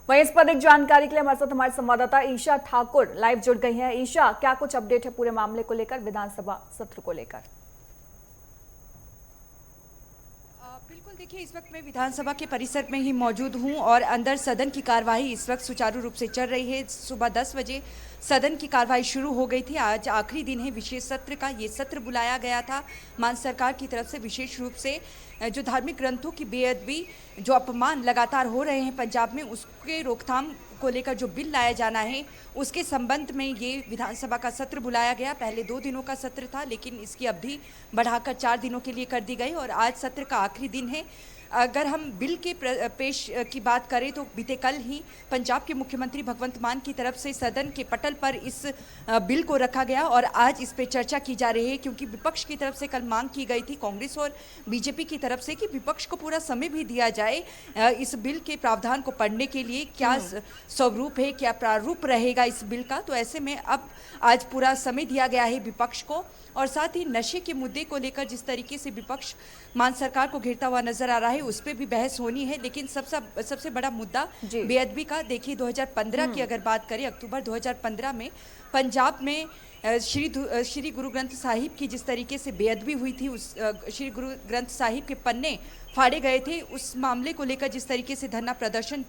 वहीं इस पर अधिक जानकारी के लिए हमारे साथ हमारे संवाददाता ईशा ठाकुर लाइव जुड़ गई हैं। ईशा, क्या कुछ अपडेट है पूरे मामले को लेकर, विधानसभा सत्र को लेकर? बिल्कुल, देखिए इस वक्त मैं विधानसभा के परिसर में ही मौजूद हूं और अंदर सदन की कार्यवाही इस वक्त सुचारू रूप से चल रही है। सुबह 10 बजे सदन की कार्यवाही शुरू हो गई थी। आज आखिरी दिन है विशेष सत्र का। ये सत्र बुलाया गया था मान सरकार की तरफ से, विशेष रूप से जो धार्मिक ग्रंथों की बेअदबी, जो अपमान लगातार हो रहे हैं पंजाब में, उसके रोकथाम को लेकर जो बिल लाया जाना है उसके संबंध में ये विधानसभा का सत्र बुलाया गया। पहले 2 दिनों का सत्र था, लेकिन इसकी अवधि बढ़ाकर 4 दिनों के लिए कर दी गई और आज सत्र का आखिरी दिन है। अगर हम बिल के पेश की बात करें तो बीते कल ही पंजाब के मुख्यमंत्री भगवंत मान की तरफ से सदन के पटल पर इस बिल को रखा गया और आज इस पे चर्चा की जा रही है, क्योंकि विपक्ष की तरफ से कल मांग की गई थी, कांग्रेस और बीजेपी की तरफ से, कि विपक्ष को पूरा समय भी दिया जाए इस बिल के प्रावधान को पढ़ने के लिए। क्या स्वरूप है, क्या प्रारूप रहेगा इस बिल का, तो ऐसे में अब आज पूरा समय दिया गया है विपक्ष को। और साथ ही नशे के मुद्दे को लेकर जिस तरीके से विपक्ष मान सरकार को घेरता हुआ नजर आ रहा है, उस पर भी बहस होनी है। लेकिन सबसे बड़ा मुद्दा बेअदबी का। देखिए 2015 की अगर बात करें, अक्टूबर 2015 में पंजाब में श्री गुरु ग्रंथ साहिब की जिस तरीके से बेअदबी हुई थी, उस श्री गुरु ग्रंथ साहिब के पन्ने फाड़े गए थे, उस मामले को लेकर जिस तरीके से धरना प्रदर्शन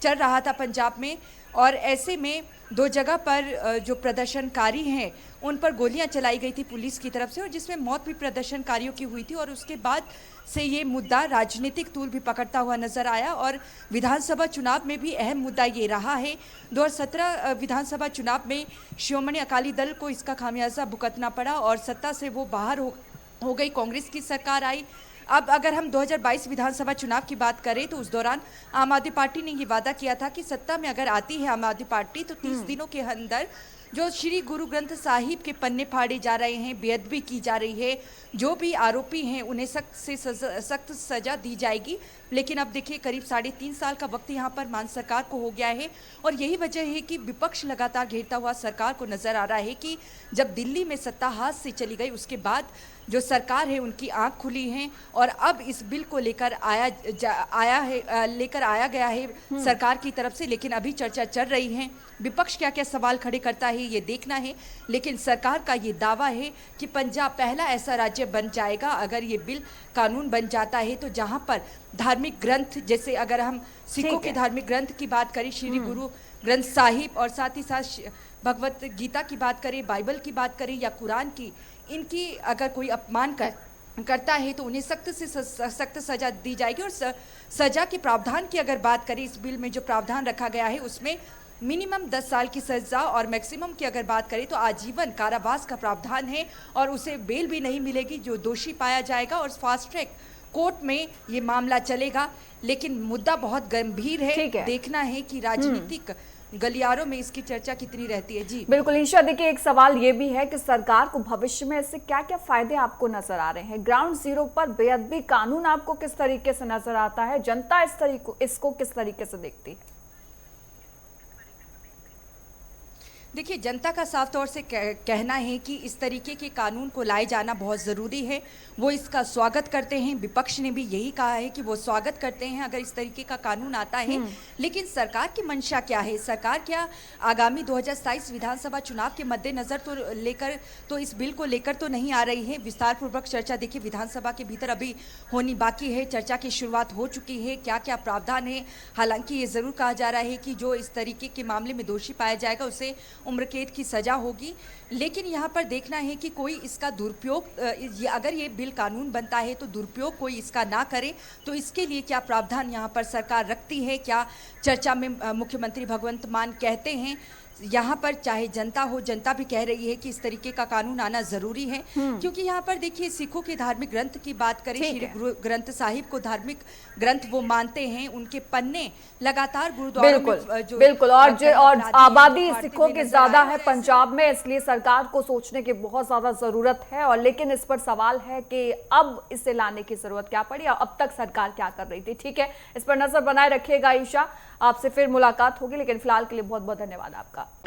चल रहा था पंजाब में, और ऐसे में 2 जगह पर जो प्रदर्शनकारी हैं उन पर गोलियां चलाई गई थी पुलिस की तरफ से, और जिसमें मौत भी प्रदर्शनकारियों की हुई थी। और उसके बाद से ये मुद्दा राजनीतिक तूल भी पकड़ता हुआ नजर आया और विधानसभा चुनाव में भी अहम मुद्दा ये रहा है। 2017 विधानसभा चुनाव में शिरोमणि अकाली दल को इसका खामियाजा भुगतना पड़ा और सत्ता से वो बाहर हो गई, कांग्रेस की सरकार आई। अब अगर हम 2022 विधानसभा चुनाव की बात करें तो उस दौरान आम आदमी पार्टी ने ये वादा किया था कि सत्ता में अगर आती है आम आदमी पार्टी तो 30 दिनों के अंदर जो श्री गुरु ग्रंथ साहिब के पन्ने फाड़े जा रहे हैं, बेअदबी की जा रही है, जो भी आरोपी हैं उन्हें सख्त से सख्त सजा दी जाएगी। लेकिन अब देखिए करीब 3.5 साल का वक्त यहाँ पर मान सरकार को हो गया है और यही वजह है कि विपक्ष लगातार घेरता हुआ सरकार को नजर आ रहा है कि जब दिल्ली में सत्ता हाथ से चली गई उसके बाद जो सरकार है उनकी आंख खुली है और अब इस बिल को लेकर आया गया है सरकार की तरफ से। लेकिन अभी चर्चा चल रही है, विपक्ष क्या क्या सवाल खड़े करता है ये देखना है। लेकिन सरकार का ये दावा है कि पंजाब पहला ऐसा राज्य बन जाएगा अगर ये बिल कानून बन जाता है तो जहां पर धार्मिक ग्रंथ, जैसे अगर हम सिखों के धार्मिक ग्रंथ की बात करें, श्री गुरु ग्रंथ साहिब, और साथ ही साथ भगवत गीता की बात करें, बाइबल की बात करें या कुरान की, इनकी अगर कोई अपमान करता है तो उन्हें सख्त से सख्त सजा दी जाएगी। और सजा के प्रावधान की अगर बात करें, इस बिल में जो प्रावधान रखा गया है उसमें मिनिमम 10 साल की सजा और मैक्सिमम की अगर बात करें तो आजीवन कारावास का प्रावधान है और उसे बेल भी नहीं मिलेगी जो दोषी पाया जाएगा और फास्ट ट्रैक कोर्ट में ये मामला चलेगा। लेकिन मुद्दा बहुत गंभीर है, देखना है कि राजनीतिक गलियारों में इसकी चर्चा कितनी रहती है। जी बिल्कुल ईशा, देखिए एक सवाल ये भी है कि सरकार को भविष्य में इससे क्या क्या फायदे आपको नजर आ रहे हैं? ग्राउंड जीरो पर बेअदबी कानून आपको किस तरीके से नजर आता है? जनता इसको किस तरीके से देखती है? देखिए जनता का साफ तौर से कहना है कि इस तरीके के कानून को लाए जाना बहुत ज़रूरी है। वो इसका स्वागत करते हैं, विपक्ष ने भी यही कहा है कि वो स्वागत करते हैं अगर इस तरीके का कानून आता है। लेकिन सरकार की मंशा क्या है? सरकार क्या आगामी 2027 विधानसभा चुनाव के मद्देनज़र तो इस बिल को लेकर तो नहीं आ रही है? विस्तार पूर्वक चर्चा देखिए विधानसभा के भीतर अभी होनी बाकी है। चर्चा की शुरुआत हो चुकी है, क्या क्या प्रावधान है। हालांकि ये ज़रूर कहा जा रहा है कि जो इस तरीके के मामले में दोषी पाया जाएगा उसे उम्र कैद की सजा होगी। लेकिन यहाँ पर देखना है कि कोई इसका दुरुपयोग, अगर ये बिल कानून बनता है तो दुरुपयोग कोई इसका ना करे, तो इसके लिए क्या प्रावधान यहाँ पर सरकार रखती है? क्या चर्चा में मुख्यमंत्री भगवंत मान कहते हैं यहाँ पर, चाहे जनता हो, जनता भी कह रही है कि इस तरीके का कानून आना जरूरी है। क्योंकि यहाँ पर देखिए सिखों के धार्मिक ग्रंथ की बात करें, श्री गुरु ग्रंथ साहिब को धार्मिक ग्रंथ वो मानते हैं, उनके पन्ने लगातार गुरुद्वारों में बिल्कुल और आबादी सिखों की ज्यादा है पंजाब में, इसलिए सरकार को सोचने की बहुत ज्यादा जरूरत है। और लेकिन इस पर सवाल है कि अब इसे लाने की जरूरत क्या पड़ी और अब तक सरकार क्या कर रही थी? ठीक है, इस पर नजर बनाए रखिएगा ईशा, आपसे फिर मुलाकात होगी, लेकिन फिलहाल के लिए बहुत बहुत धन्यवाद आपका।